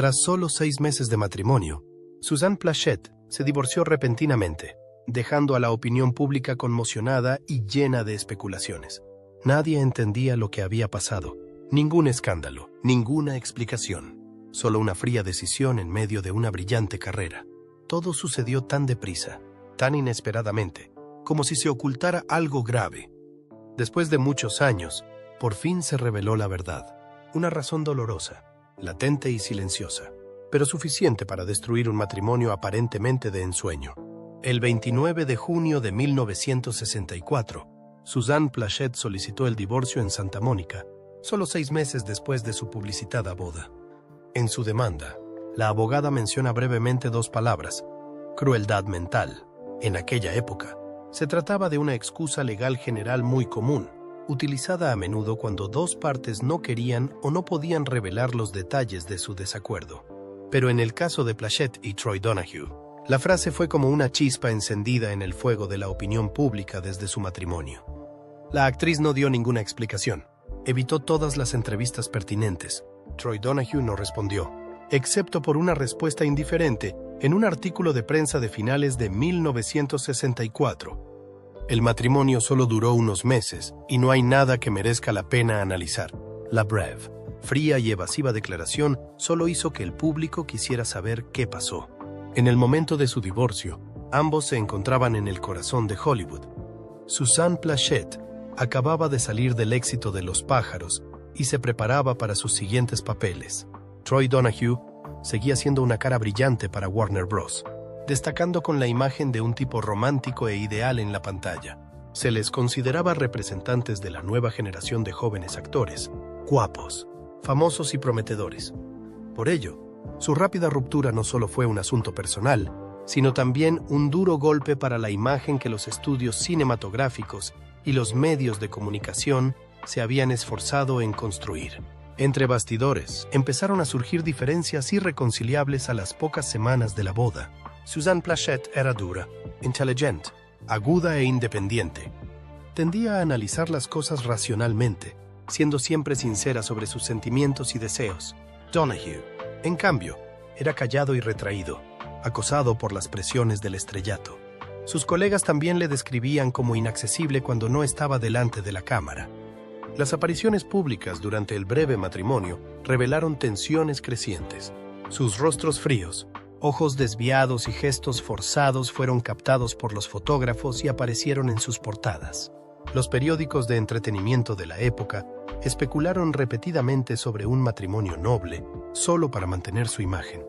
Tras solo 6 meses de matrimonio, Suzanne Plachette se divorció repentinamente, dejando a la opinión pública conmocionada y llena de especulaciones. Nadie entendía lo que había pasado. Ningún escándalo, ninguna explicación. Solo una fría decisión en medio de una brillante carrera. Todo sucedió tan deprisa, tan inesperadamente, como si se ocultara algo grave. Después de muchos años, por fin se reveló la verdad. Una razón dolorosa, latente y silenciosa, pero suficiente para destruir un matrimonio aparentemente de ensueño. El 29 de junio de 1964, Suzanne Plachette solicitó el divorcio en Santa Mónica, solo 6 meses después de su publicitada boda. En su demanda, la abogada menciona brevemente 2 palabras: crueldad mental. En aquella época, se trataba de una excusa legal general muy común, utilizada a menudo cuando 2 partes no querían o no podían revelar los detalles de su desacuerdo. Pero en el caso de Plachette y Troy Donahue, la frase fue como una chispa encendida en el fuego de la opinión pública desde su matrimonio. La actriz no dio ninguna explicación. Evitó todas las entrevistas pertinentes. Troy Donahue no respondió, excepto por una respuesta indiferente en un artículo de prensa de finales de 1964. El matrimonio solo duró unos meses y no hay nada que merezca la pena analizar. La breve, fría y evasiva declaración solo hizo que el público quisiera saber qué pasó. En el momento de su divorcio, ambos se encontraban en el corazón de Hollywood. Suzanne Plachette acababa de salir del éxito de Los Pájaros y se preparaba para sus siguientes papeles. Troy Donahue seguía siendo una cara brillante para Warner Bros., destacando con la imagen de un tipo romántico e ideal en la pantalla. Se les consideraba representantes de la nueva generación de jóvenes actores, guapos, famosos y prometedores. Por ello, su rápida ruptura no solo fue un asunto personal, sino también un duro golpe para la imagen que los estudios cinematográficos y los medios de comunicación se habían esforzado en construir. Entre bastidores, empezaron a surgir diferencias irreconciliables a las pocas semanas de la boda. Suzanne Plachette era dura, inteligente, aguda e independiente. Tendía a analizar las cosas racionalmente, siendo siempre sincera sobre sus sentimientos y deseos. Donahue, en cambio, era callado y retraído, acosado por las presiones del estrellato. Sus colegas también le describían como inaccesible cuando no estaba delante de la cámara. Las apariciones públicas durante el breve matrimonio revelaron tensiones crecientes. Sus rostros fríos, ojos desviados y gestos forzados fueron captados por los fotógrafos y aparecieron en sus portadas. Los periódicos de entretenimiento de la época especularon repetidamente sobre un matrimonio noble, solo para mantener su imagen.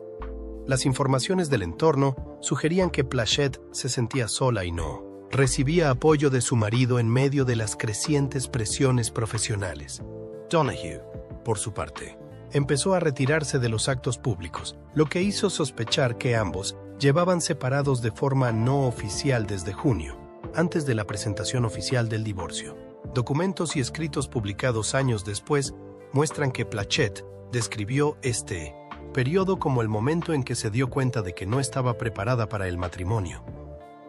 Las informaciones del entorno sugerían que Plachette se sentía sola y no recibía apoyo de su marido en medio de las crecientes presiones profesionales. Donahue, por su parte, empezó a retirarse de los actos públicos, lo que hizo sospechar que ambos llevaban separados de forma no oficial desde junio, antes de la presentación oficial del divorcio. Documentos y escritos publicados años después muestran que Plachette describió este periodo como el momento en que se dio cuenta de que no estaba preparada para el matrimonio.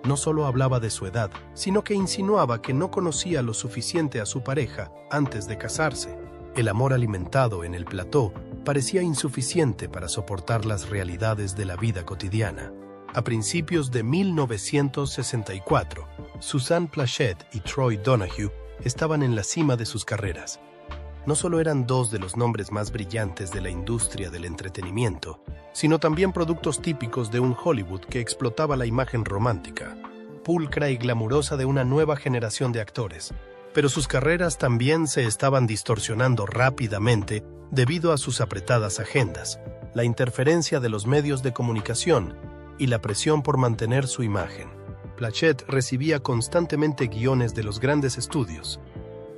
No solo hablaba de su edad, sino que insinuaba que no conocía lo suficiente a su pareja antes de casarse. El amor alimentado en el plató parecía insuficiente para soportar las realidades de la vida cotidiana. A principios de 1964, Suzanne Plachette y Troy Donahue estaban en la cima de sus carreras. No solo eran 2 de los nombres más brillantes de la industria del entretenimiento, sino también productos típicos de un Hollywood que explotaba la imagen romántica, pulcra y glamurosa de una nueva generación de actores. Pero sus carreras también se estaban distorsionando rápidamente debido a sus apretadas agendas, la interferencia de los medios de comunicación y la presión por mantener su imagen. Plachette recibía constantemente guiones de los grandes estudios.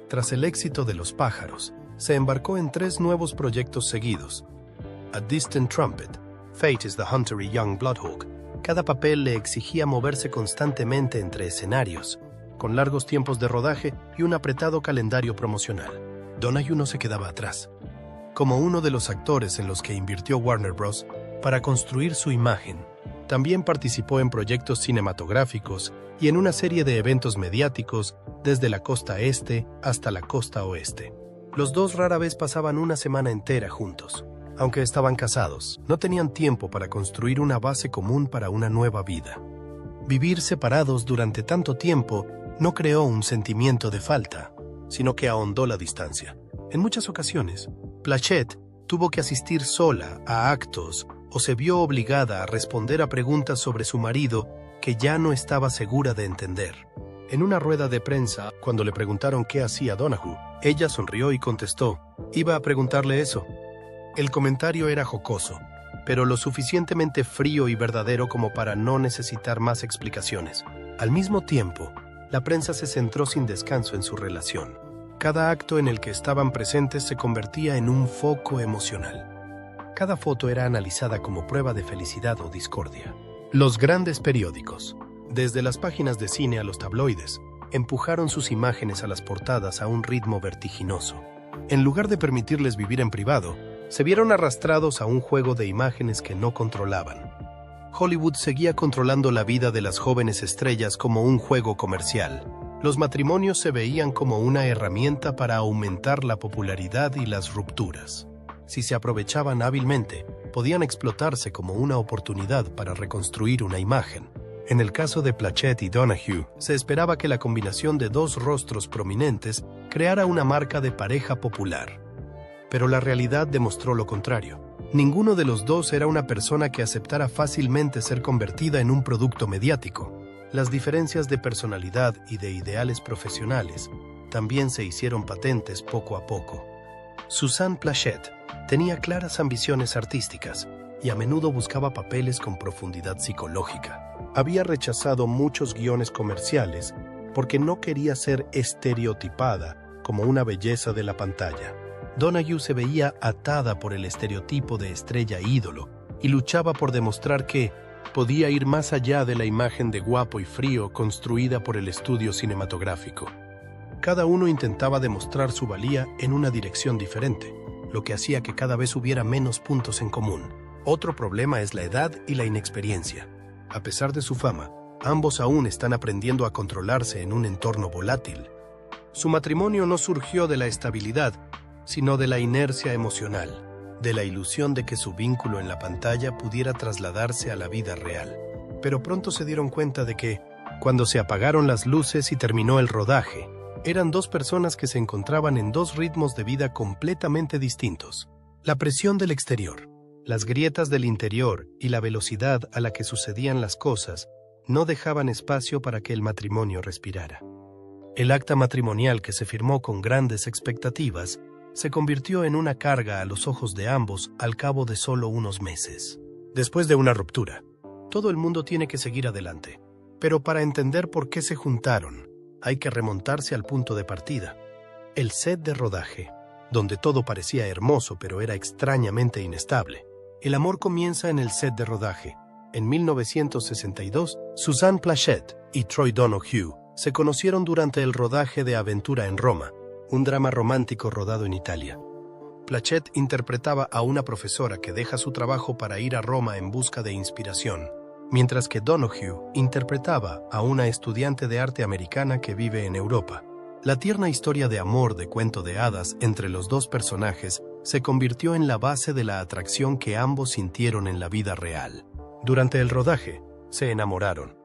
Tras el éxito de Los Pájaros, se embarcó en 3 nuevos proyectos seguidos. A Distant Trumpet, Fate is the Hunter y Young Bloodhawk. Cada papel le exigía moverse constantemente entre escenarios, con largos tiempos de rodaje y un apretado calendario promocional. Donahue no se quedaba atrás. Como uno de los actores en los que invirtió Warner Bros. Para construir su imagen, también participó en proyectos cinematográficos y en una serie de eventos mediáticos desde la costa este hasta la costa oeste. Los 2 rara vez pasaban una semana entera juntos. Aunque estaban casados, no tenían tiempo para construir una base común para una nueva vida. Vivir separados durante tanto tiempo no creó un sentimiento de falta, sino que ahondó la distancia. En muchas ocasiones, Plachette tuvo que asistir sola a actos o se vio obligada a responder a preguntas sobre su marido que ya no estaba segura de entender. En una rueda de prensa, cuando le preguntaron qué hacía Donahue, ella sonrió y contestó, «Iba a preguntarle eso». El comentario era jocoso, pero lo suficientemente frío y verdadero como para no necesitar más explicaciones. Al mismo tiempo, la prensa se centró sin descanso en su relación. Cada acto en el que estaban presentes se convertía en un foco emocional. Cada foto era analizada como prueba de felicidad o discordia. Los grandes periódicos, desde las páginas de cine a los tabloides, empujaron sus imágenes a las portadas a un ritmo vertiginoso. En lugar de permitirles vivir en privado, se vieron arrastrados a un juego de imágenes que no controlaban. Hollywood seguía controlando la vida de las jóvenes estrellas como un juego comercial. Los matrimonios se veían como una herramienta para aumentar la popularidad y las rupturas. Si se aprovechaban hábilmente, podían explotarse como una oportunidad para reconstruir una imagen. En el caso de Plachette y Donahue, se esperaba que la combinación de dos rostros prominentes creara una marca de pareja popular. Pero la realidad demostró lo contrario. Ninguno de los dos era una persona que aceptara fácilmente ser convertida en un producto mediático. Las diferencias de personalidad y de ideales profesionales también se hicieron patentes poco a poco. Suzanne Plachette tenía claras ambiciones artísticas y a menudo buscaba papeles con profundidad psicológica. Había rechazado muchos guiones comerciales porque no quería ser estereotipada como una belleza de la pantalla. Donahue se veía atada por el estereotipo de estrella ídolo y luchaba por demostrar que podía ir más allá de la imagen de guapo y frío construida por el estudio cinematográfico. Cada uno intentaba demostrar su valía en una dirección diferente, lo que hacía que cada vez hubiera menos puntos en común. Otro problema es la edad y la inexperiencia. A pesar de su fama, ambos aún están aprendiendo a controlarse en un entorno volátil. Su matrimonio no surgió de la estabilidad, sino de la inercia emocional, de la ilusión de que su vínculo en la pantalla pudiera trasladarse a la vida real. Pero pronto se dieron cuenta de que, cuando se apagaron las luces y terminó el rodaje, eran dos personas que se encontraban en dos ritmos de vida completamente distintos. La presión del exterior, las grietas del interior y la velocidad a la que sucedían las cosas no dejaban espacio para que el matrimonio respirara. El acta matrimonial, que se firmó con grandes expectativas, se convirtió en una carga a los ojos de ambos al cabo de solo unos meses. Después de una ruptura, todo el mundo tiene que seguir adelante. Pero para entender por qué se juntaron, hay que remontarse al punto de partida. El set de rodaje, donde todo parecía hermoso pero era extrañamente inestable. El amor comienza en el set de rodaje. En 1962, Suzanne Plachette y Troy Donahue se conocieron durante el rodaje de Aventura en Roma, un drama romántico rodado en Italia. Plachette interpretaba a una profesora que deja su trabajo para ir a Roma en busca de inspiración, mientras que Donahue interpretaba a una estudiante de arte americana que vive en Europa. La tierna historia de amor de cuento de hadas entre los dos personajes se convirtió en la base de la atracción que ambos sintieron en la vida real. Durante el rodaje, se enamoraron.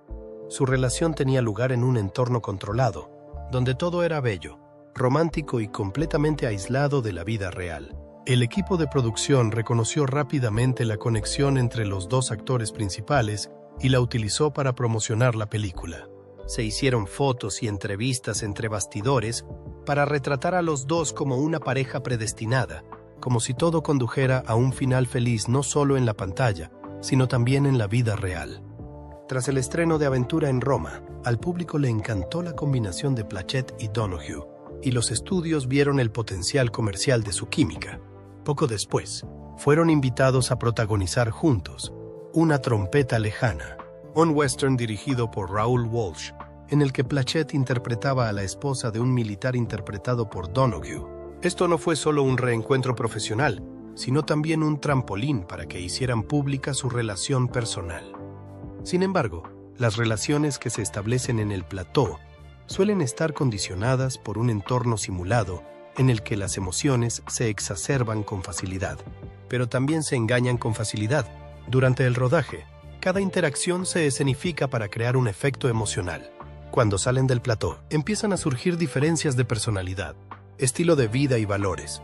Su relación tenía lugar en un entorno controlado, donde todo era bello, romántico y completamente aislado de la vida real. El equipo de producción reconoció rápidamente la conexión entre los dos actores principales y la utilizó para promocionar la película. Se hicieron fotos y entrevistas entre bastidores para retratar a los dos como una pareja predestinada, como si todo condujera a un final feliz no solo en la pantalla, sino también en la vida real. Tras el estreno de Aventura en Roma, al público le encantó la combinación de Plachette y Donahue, y los estudios vieron el potencial comercial de su química. Poco después, fueron invitados a protagonizar juntos Una trompeta lejana, un western dirigido por Raoul Walsh, en el que Plachette interpretaba a la esposa de un militar interpretado por Donahue. Esto no fue solo un reencuentro profesional, sino también un trampolín para que hicieran pública su relación personal. Sin embargo, las relaciones que se establecen en el plató suelen estar condicionadas por un entorno simulado en el que las emociones se exacerban con facilidad, pero también se engañan con facilidad. Durante el rodaje, cada interacción se escenifica para crear un efecto emocional. Cuando salen del plató, empiezan a surgir diferencias de personalidad, estilo de vida y valores.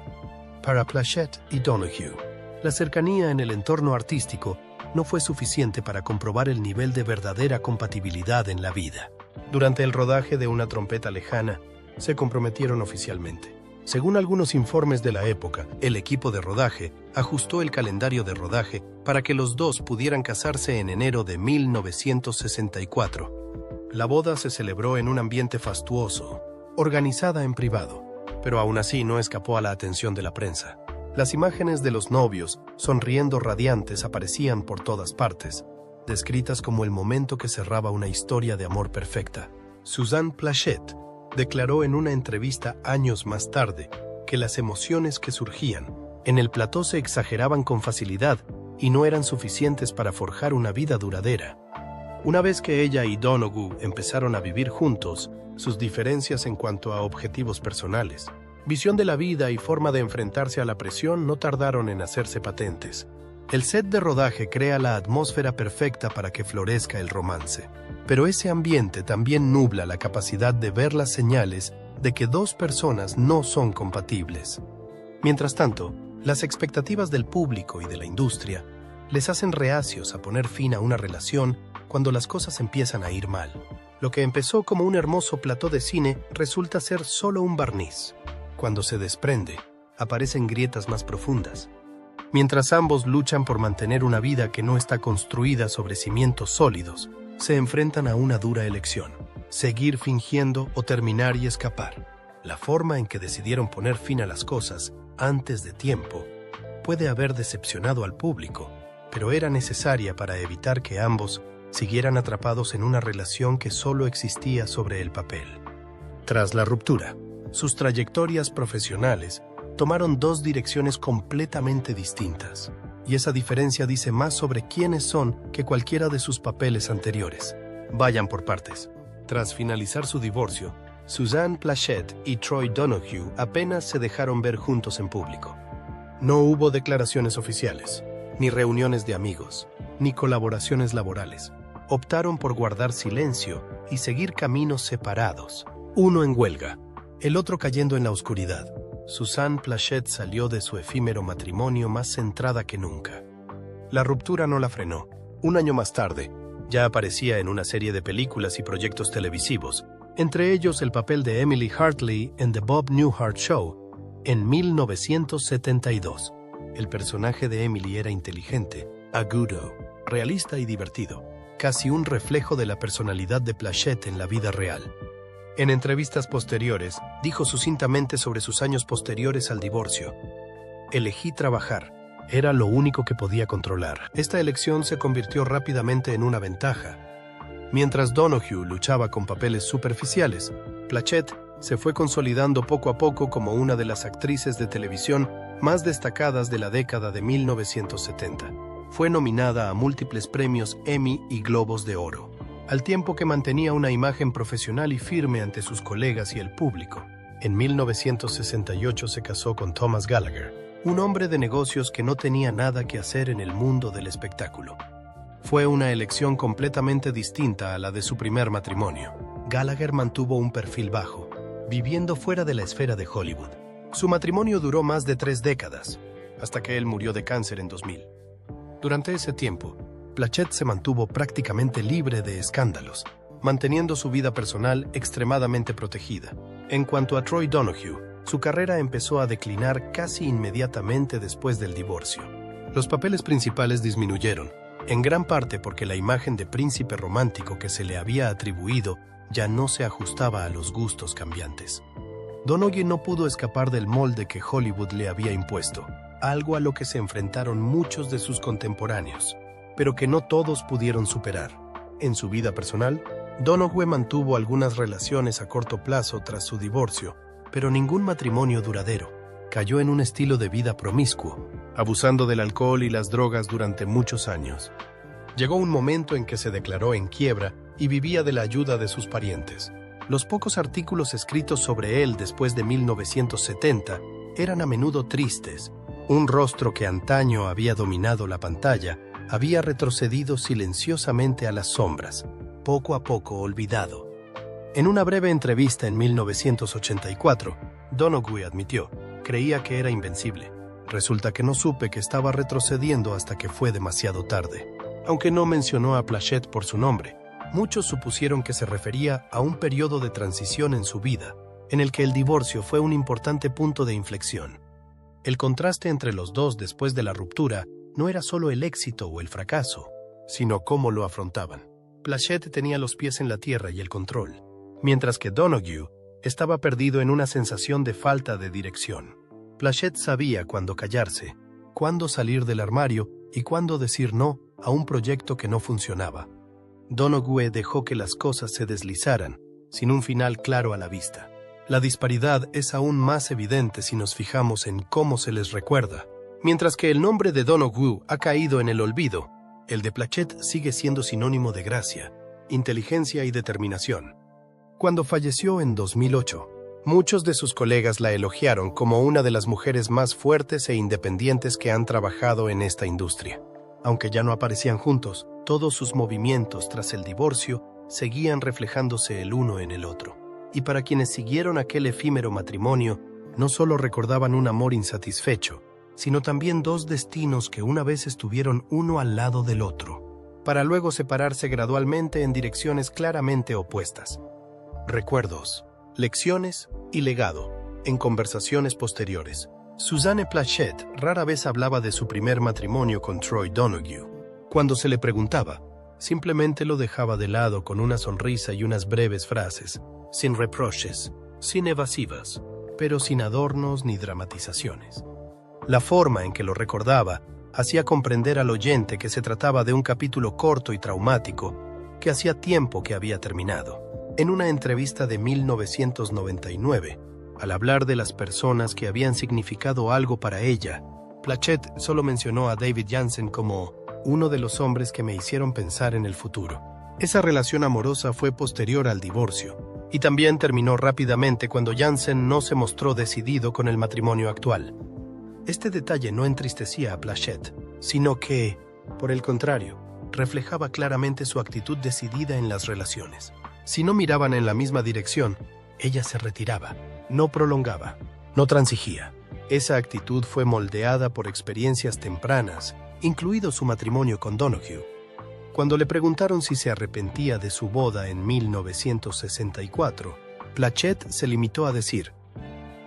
Para Plachette y Donoghue, la cercanía en el entorno artístico no fue suficiente para comprobar el nivel de verdadera compatibilidad en la vida. Durante el rodaje de Una trompeta lejana, se comprometieron oficialmente. Según algunos informes de la época, el equipo de rodaje ajustó el calendario de rodaje para que los dos pudieran casarse en enero de 1964. La boda se celebró en un ambiente fastuoso, organizada en privado, pero aún así no escapó a la atención de la prensa. Las imágenes de los novios, sonriendo radiantes, aparecían por todas partes, descritas como el momento que cerraba una historia de amor perfecta. Suzanne Plachette declaró en una entrevista años más tarde que las emociones que surgían en el plató se exageraban con facilidad y no eran suficientes para forjar una vida duradera. Una vez que ella y Donoghue empezaron a vivir juntos, sus diferencias en cuanto a objetivos personales, visión de la vida y forma de enfrentarse a la presión no tardaron en hacerse patentes. El set de rodaje crea la atmósfera perfecta para que florezca el romance, pero ese ambiente también nubla la capacidad de ver las señales de que dos personas no son compatibles. Mientras tanto, las expectativas del público y de la industria les hacen reacios a poner fin a una relación cuando las cosas empiezan a ir mal. Lo que empezó como un hermoso plató de cine resulta ser solo un barniz. Cuando se desprende, aparecen grietas más profundas. Mientras ambos luchan por mantener una vida que no está construida sobre cimientos sólidos, se enfrentan a una dura elección: seguir fingiendo o terminar y escapar. La forma en que decidieron poner fin a las cosas antes de tiempo puede haber decepcionado al público, pero era necesaria para evitar que ambos siguieran atrapados en una relación que solo existía sobre el papel. Tras la ruptura, sus trayectorias profesionales tomaron dos direcciones completamente distintas, y esa diferencia dice más sobre quiénes son que cualquiera de sus papeles anteriores. Vayan por partes. Tras finalizar su divorcio, Suzanne Plachette y Troy Donoghue apenas se dejaron ver juntos en público. No hubo declaraciones oficiales, ni reuniones de amigos, ni colaboraciones laborales. Optaron por guardar silencio y seguir caminos separados, uno en huelga, el otro cayendo en la oscuridad. Suzanne Plachette salió de su efímero matrimonio más centrada que nunca. La ruptura no la frenó. Un año más tarde, ya aparecía en una serie de películas y proyectos televisivos, entre ellos el papel de Emily Hartley en The Bob Newhart Show, en 1972. El personaje de Emily era inteligente, agudo, realista y divertido, casi un reflejo de la personalidad de Plachette en la vida real. En entrevistas posteriores, dijo sucintamente sobre sus años posteriores al divorcio: elegí trabajar. Era lo único que podía controlar. Esta elección se convirtió rápidamente en una ventaja. Mientras Donoghue luchaba con papeles superficiales, Plachette se fue consolidando poco a poco como una de las actrices de televisión más destacadas de la década de 1970. Fue nominada a múltiples premios Emmy y Globos de Oro, al tiempo que mantenía una imagen profesional y firme ante sus colegas y el público. En 1968 se casó con Thomas Gallagher, un hombre de negocios que no tenía nada que hacer en el mundo del espectáculo. Fue una elección completamente distinta a la de su primer matrimonio. Gallagher mantuvo un perfil bajo, viviendo fuera de la esfera de Hollywood. Su matrimonio duró más de 3 décadas, hasta que él murió de cáncer en 2000. Durante ese tiempo, Plachette se mantuvo prácticamente libre de escándalos, manteniendo su vida personal extremadamente protegida. En cuanto a Troy Donoghue, su carrera empezó a declinar casi inmediatamente después del divorcio. Los papeles principales disminuyeron, en gran parte porque la imagen de príncipe romántico que se le había atribuido ya no se ajustaba a los gustos cambiantes. Donoghue no pudo escapar del molde que Hollywood le había impuesto, algo a lo que se enfrentaron muchos de sus contemporáneos, pero que no todos pudieron superar. En su vida personal, Donoghue mantuvo algunas relaciones a corto plazo tras su divorcio, pero ningún matrimonio duradero. Cayó en un estilo de vida promiscuo, abusando del alcohol y las drogas durante muchos años. Llegó un momento en que se declaró en quiebra y vivía de la ayuda de sus parientes. Los pocos artículos escritos sobre él después de 1970 eran a menudo tristes. Un rostro que antaño había dominado la pantalla había retrocedido silenciosamente a las sombras, poco a poco olvidado. En una breve entrevista en 1984, Donoghue admitió: creía que era invencible. Resulta que no supe que estaba retrocediendo hasta que fue demasiado tarde. Aunque no mencionó a Plachette por su nombre, muchos supusieron que se refería a un periodo de transición en su vida, en el que el divorcio fue un importante punto de inflexión. El contraste entre los dos después de la ruptura no era solo el éxito o el fracaso, sino cómo lo afrontaban. Plachette tenía los pies en la tierra y el control, mientras que Donoghue estaba perdido en una sensación de falta de dirección. Plachette sabía cuándo callarse, cuándo salir del armario y cuándo decir no a un proyecto que no funcionaba. Donoghue dejó que las cosas se deslizaran, sin un final claro a la vista. La disparidad es aún más evidente si nos fijamos en cómo se les recuerda. Mientras que el nombre de Donoghue ha caído en el olvido, el de Plachette sigue siendo sinónimo de gracia, inteligencia y determinación. Cuando falleció en 2008, muchos de sus colegas la elogiaron como una de las mujeres más fuertes e independientes que han trabajado en esta industria. Aunque ya no aparecían juntos, todos sus movimientos tras el divorcio seguían reflejándose el uno en el otro. Y para quienes siguieron aquel efímero matrimonio, no solo recordaban un amor insatisfecho, sino también dos destinos que una vez estuvieron uno al lado del otro, para luego separarse gradualmente en direcciones claramente opuestas. Recuerdos, lecciones y legado, en conversaciones posteriores. Suzanne Plachette rara vez hablaba de su primer matrimonio con Troy Donoghue. Cuando se le preguntaba, simplemente lo dejaba de lado con una sonrisa y unas breves frases, sin reproches, sin evasivas, pero sin adornos ni dramatizaciones. La forma en que lo recordaba hacía comprender al oyente que se trataba de un capítulo corto y traumático que hacía tiempo que había terminado. En una entrevista de 1999, al hablar de las personas que habían significado algo para ella, Plachette solo mencionó a David Janssen como uno de los hombres que me hicieron pensar en el futuro. Esa relación amorosa fue posterior al divorcio, y también terminó rápidamente cuando Janssen no se mostró decidido con el matrimonio actual. Este detalle no entristecía a Plachette, sino que, por el contrario, reflejaba claramente su actitud decidida en las relaciones. Si no miraban en la misma dirección, ella se retiraba, no prolongaba, no transigía. Esa actitud fue moldeada por experiencias tempranas, incluido su matrimonio con Donoghue. Cuando le preguntaron si se arrepentía de su boda en 1964, Plachette se limitó a decir: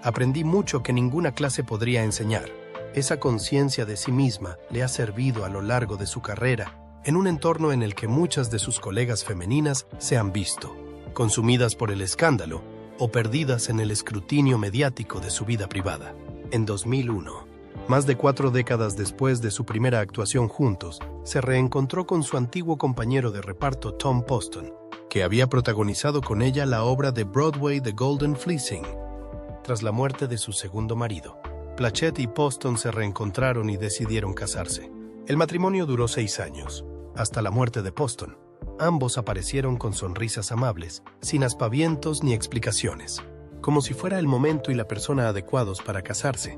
«Aprendí mucho que ninguna clase podría enseñar. Esa conciencia de sí misma le ha servido a lo largo de su carrera, en un entorno en el que muchas de sus colegas femeninas se han visto consumidas por el escándalo o perdidas en el escrutinio mediático de su vida privada». En 2001, más de 4 décadas después de su primera actuación juntos, se reencontró con su antiguo compañero de reparto Tom Poston, que había protagonizado con ella la obra de Broadway The Golden Fleecing. Tras la muerte de su segundo marido, Plachette y Poston se reencontraron y decidieron casarse. El matrimonio duró 6 años, hasta la muerte de Poston. Ambos aparecieron con sonrisas amables, sin aspavientos ni explicaciones, como si fuera el momento y la persona adecuados para casarse.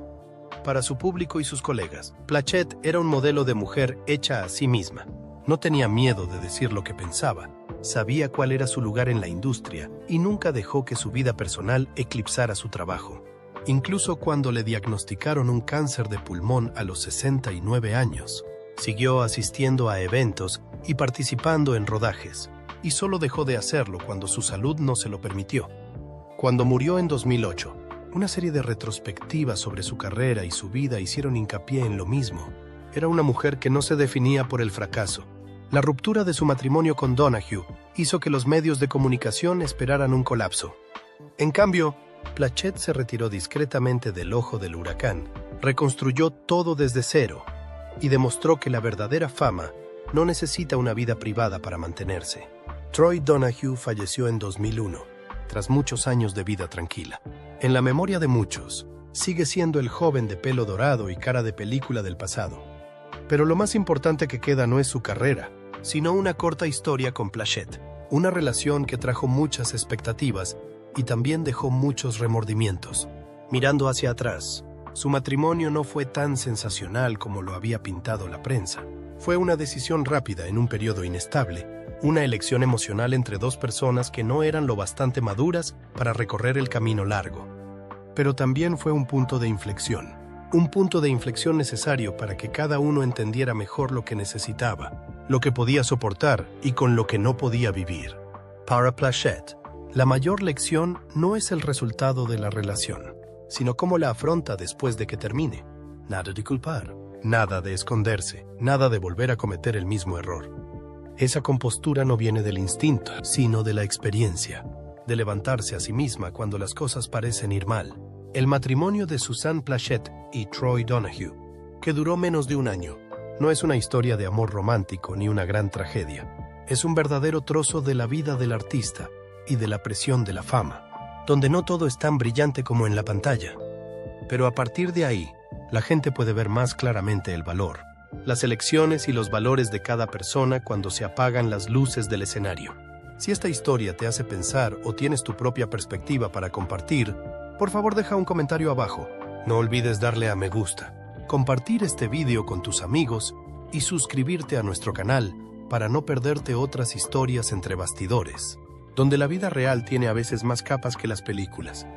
Para su público y sus colegas, Plachette era un modelo de mujer hecha a sí misma. No tenía miedo de decir lo que pensaba, sabía cuál era su lugar en la industria y nunca dejó que su vida personal eclipsara su trabajo. Incluso cuando le diagnosticaron un cáncer de pulmón a los 69 años, siguió asistiendo a eventos y participando en rodajes, y solo dejó de hacerlo cuando su salud no se lo permitió. Cuando murió en 2008, una serie de retrospectivas sobre su carrera y su vida hicieron hincapié en lo mismo. Era una mujer que no se definía por el fracaso. La ruptura de su matrimonio con Donoghue hizo que los medios de comunicación esperaran un colapso. En cambio, Plachette se retiró discretamente del ojo del huracán, reconstruyó todo desde cero y demostró que la verdadera fama no necesita una vida privada para mantenerse. Troy Donoghue falleció en 2001, tras muchos años de vida tranquila. En la memoria de muchos, sigue siendo el joven de pelo dorado y cara de película del pasado. Pero lo más importante que queda no es su carrera, sino una corta historia con Plachette. Una relación que trajo muchas expectativas y también dejó muchos remordimientos. Mirando hacia atrás, su matrimonio no fue tan sensacional como lo había pintado la prensa. Fue una decisión rápida en un periodo inestable, una elección emocional entre dos personas que no eran lo bastante maduras para recorrer el camino largo. Pero también fue un punto de inflexión. Un punto de inflexión necesario para que cada uno entendiera mejor lo que necesitaba, lo que podía soportar y con lo que no podía vivir. Para Plachette, la mayor lección no es el resultado de la relación, sino cómo la afronta después de que termine. Nada de culpar, nada de esconderse, nada de volver a cometer el mismo error. Esa compostura no viene del instinto, sino de la experiencia, de levantarse a sí misma cuando las cosas parecen ir mal. El matrimonio de Suzanne Plachette y Troy Donahue, que duró menos de un año, no es una historia de amor romántico ni una gran tragedia. Es un verdadero trozo de la vida del artista y de la presión de la fama, donde no todo es tan brillante como en la pantalla. Pero a partir de ahí, la gente puede ver más claramente el valor, las elecciones y los valores de cada persona cuando se apagan las luces del escenario. Si esta historia te hace pensar o tienes tu propia perspectiva para compartir, por favor deja un comentario abajo. No olvides darle a me gusta, compartir este video con tus amigos y suscribirte a nuestro canal para no perderte otras historias entre bastidores, donde la vida real tiene a veces más capas que las películas.